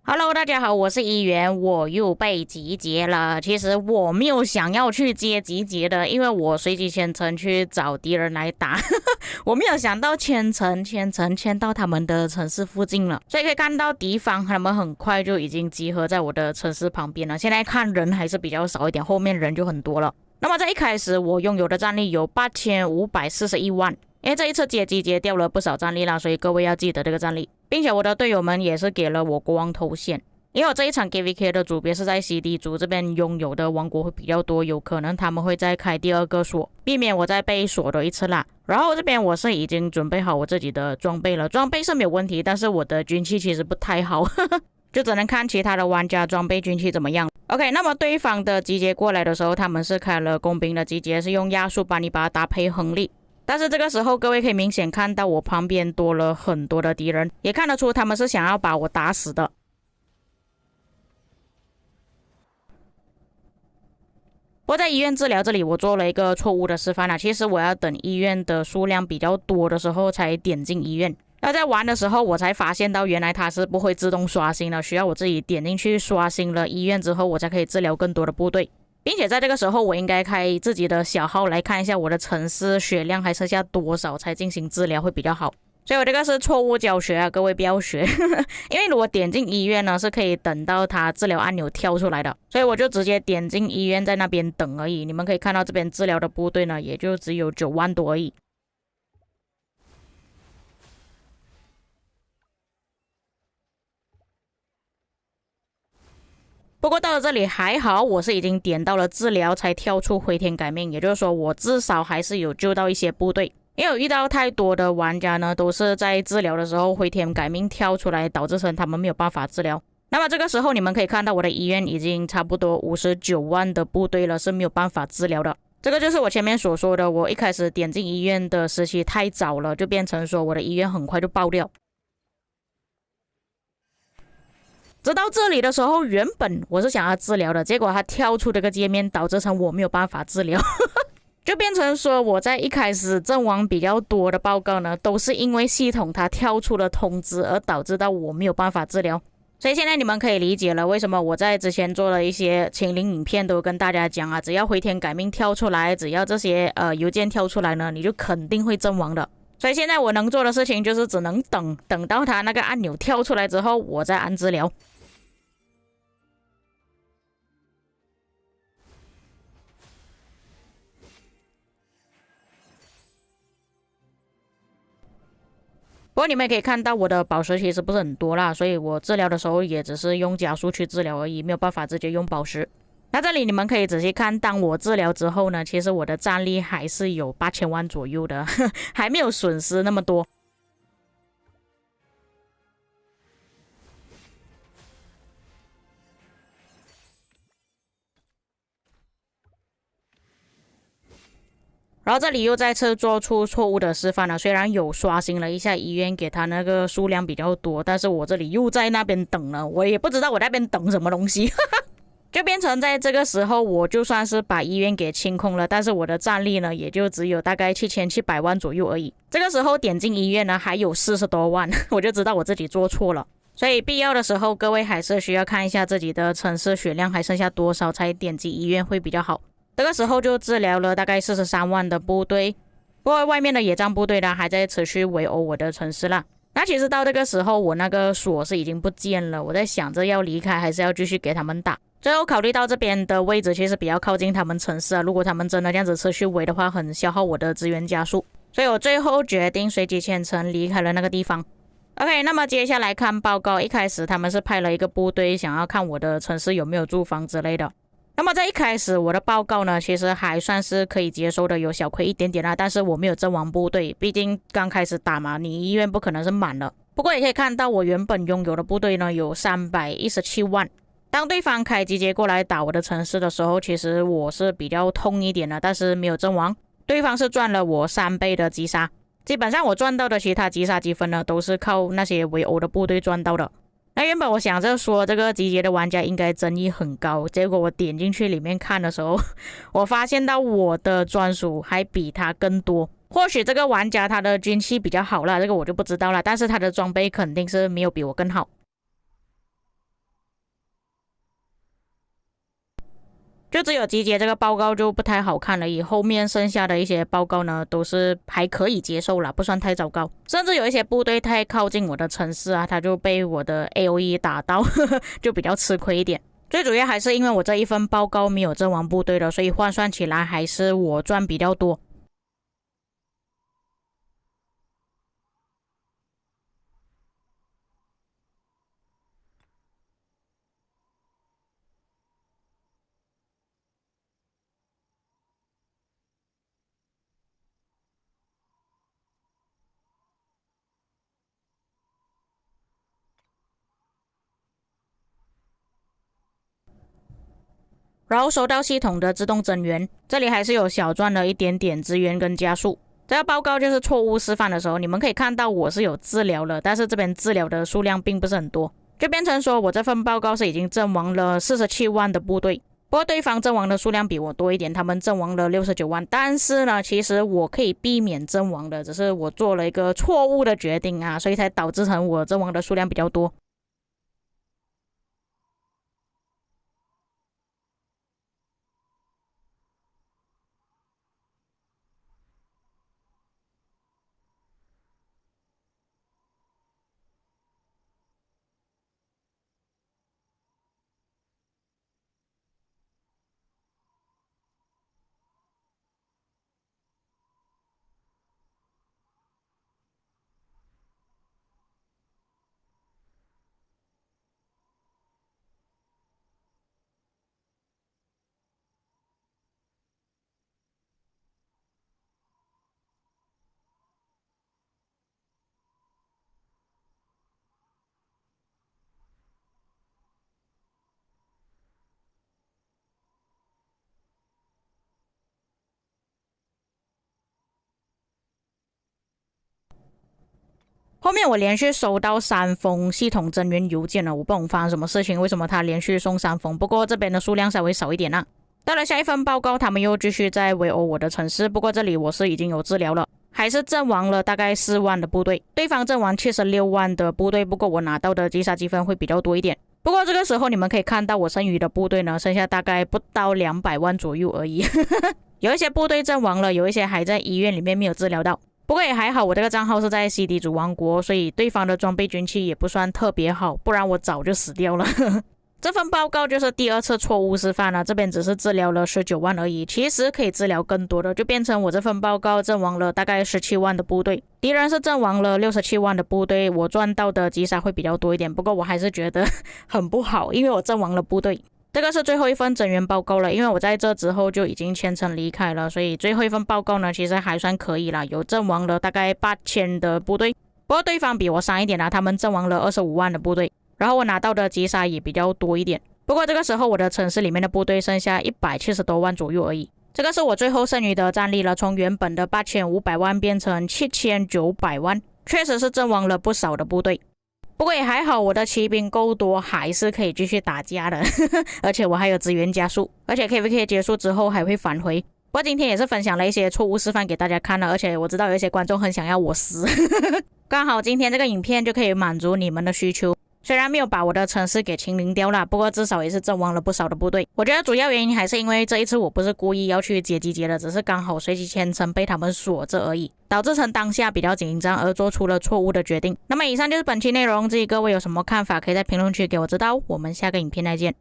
Hello，大家好，我是议员，我又被集结了。其实我没有想要去接集结的，因为我随机牵程去找敌人来打，我没有想到牵到他们的城市附近了，所以可以看到敌方他们很快就已经集合在我的城市旁边了。现在看人还是比较少一点，后面人就很多了。那么在一开始我拥有的战力有8541万。因为这一次集结掉了不少战力啦，所以各位要记得这个战力，并且我的队友们也是给了我国王头衔。因为我这一场 KVK 的组别是在 CD 组这边拥有的王国会比较多，有可能他们会再开第二个锁，避免我再被锁多一次啦。然后这边我是已经准备好我自己的装备了，装备是没有问题，但是我的军器其实不太好，就只能看其他的玩家装备军器怎么样。OK， 那么对方的集结过来的时候，他们是开了工兵的集结，是用亚速把你把它搭配亨利。但是这个时候各位可以明显看到我旁边多了很多的敌人，也看得出他们是想要把我打死的。不过在医院治疗这里我做了一个错误的示范啦，其实我要等医院的数量比较多的时候才点进医院。那在玩的时候我才发现到原来它是不会自动刷新的，需要我自己点进去刷新了医院之后我才可以治疗更多的部队。并且在这个时候我应该开自己的小号来看一下我的城市血量还剩下多少才进行治疗会比较好。所以我这个是错误教学啊，各位不要学因为如果点进医院呢是可以等到它治疗按钮跳出来的，所以我就直接点进医院在那边等而已。你们可以看到这边治疗的部队呢也就只有9万多而已。不过到了这里还好，我是已经点到了治疗才跳出回天改命，也就是说我至少还是有救到一些部队。因为有遇到太多的玩家呢都是在治疗的时候回天改命跳出来，导致成他们没有办法治疗。那么这个时候你们可以看到我的医院已经差不多59万的部队了，是没有办法治疗的。这个就是我前面所说的，我一开始点进医院的时期太早了，就变成说我的医院很快就爆掉。直到这里的时候，原本我是想要治疗的，结果它跳出这个界面，导致成我没有办法治疗就变成说我在一开始阵亡比较多的报告呢，都是因为系统它跳出了通知而导致到我没有办法治疗。所以现在你们可以理解了为什么我在之前做了一些清零影片都跟大家讲啊，只要回天改命跳出来，只要这些邮件跳出来呢，你就肯定会阵亡的。所以现在我能做的事情就是只能等到它那个按钮跳出来之后我再按治疗。不过你们也可以看到我的宝石其实不是很多啦，所以我治疗的时候也只是用加速去治疗而已，没有办法直接用宝石。那这里你们可以仔细看，当我治疗之后呢，其实我的战力还是有8000万左右的还没有损失那么多。然后这里又再次做出错误的示范了，虽然有刷新了一下医院给他那个数量比较多，但是我这里又在那边等了，我也不知道我那边等什么东西就变成在这个时候我就算是把医院给清空了，但是我的战力呢也就只有大概7700万左右而已。这个时候点进医院呢还有40多万我就知道我自己做错了。所以必要的时候各位还是需要看一下自己的城市血量还剩下多少才点击医院会比较好。这个时候就治疗了大概43万的部队，不过外面的野战部队呢还在持续围殴我的城市啦。那其实到这个时候我那个锁是已经不见了，我在想着要离开还是要继续给他们打。最后考虑到这边的位置其实比较靠近他们城市啊，如果他们真的这样子持续围的话，很消耗我的资源加速，所以我最后决定随机牵程离开了那个地方。OK， 那么接下来看报告，一开始他们是派了一个部队想要看我的城市有没有住房之类的。那么在一开始我的报告呢其实还算是可以接受的，有小亏一点点啦，但是我没有阵亡部队，毕竟刚开始打嘛，你医院不可能是满了。不过也可以看到我原本拥有的部队呢有317万。当对方开集结过来打我的城市的时候，其实我是比较痛一点的，但是没有阵亡。对方是赚了我3倍的击杀，基本上我赚到的其他击杀积分呢都是靠那些围殴的部队赚到的。那原本我想着说这个集结的玩家应该争议很高，结果我点进去里面看的时候我发现到我的专属还比他更多。或许这个玩家他的军器比较好啦，这个我就不知道了，但是他的装备肯定是没有比我更好。就只有集结这个报告就不太好看了，后面剩下的一些报告呢都是还可以接受啦，不算太糟糕。甚至有一些部队太靠近我的城市啊，他就被我的 AOE 打到就比较吃亏一点。最主要还是因为我这一份报告没有阵亡部队的，所以换算起来还是我赚比较多。然后收到系统的自动增援，这里还是有小赚了一点点资源跟加速。这个报告就是错误示范的时候，你们可以看到我是有治疗了，但是这边治疗的数量并不是很多，就变成说我这份报告是已经阵亡了47万的部队，不过对方阵亡的数量比我多一点，他们阵亡了69万，但是呢，其实我可以避免阵亡的，只是我做了一个错误的决定啊，所以才导致成我阵亡的数量比较多。后面我连续收到3封系统增援邮件了，我不懂发生什么事情，为什么他连续送3封？不过这边的数量稍微少一点啦。到了下一份报告，他们又继续在围殴我的城市，不过这里我是已经有治疗了，还是阵亡了大概4万的部队，对方阵亡76万的部队，不过我拿到的击杀积分会比较多一点。不过这个时候你们可以看到我剩余的部队呢，剩下大概不到200万左右而已。有一些部队阵亡了，有一些还在医院里面没有治疗到。不过也还好，我这个账号是在 CD 主王国，所以对方的装备军器也不算特别好，不然我早就死掉了。这份报告就是第2次错误示范了，这边只是治疗了19万而已，其实可以治疗更多的，就变成我这份报告阵亡了大概17万的部队，敌人是阵亡了67万的部队，我赚到的击杀会比较多一点，不过我还是觉得很不好，因为我阵亡了部队。这个是最后一份增援报告了，因为我在这之后就已经签证离开了，所以最后一份报告呢，其实还算可以啦，有阵亡了大概8000的部队，不过对方比我伤一点啦，他们阵亡了25万的部队，然后我拿到的击杀也比较多一点。不过这个时候我的城市里面的部队剩下170多万左右而已，这个是我最后剩余的战力了，从原本的8500万变成7900万，确实是阵亡了不少的部队。不过也还好，我的骑兵够多，还是可以继续打架的。而且我还有资源加速，而且 KVK 结束之后还会返回。不过今天也是分享了一些错误示范给大家看了，而且我知道有一些观众很想要我死，刚好今天这个影片就可以满足你们的需求。虽然没有把我的城市给清零掉了，不过至少也是阵亡了不少的部队。我觉得主要原因还是因为这一次我不是故意要去接集结的，只是刚好随机签证被他们锁着而已，导致成当下比较紧张而做出了错误的决定。那么以上就是本期内容，至于各位有什么看法，可以在评论区给我知道。我们下个影片再见。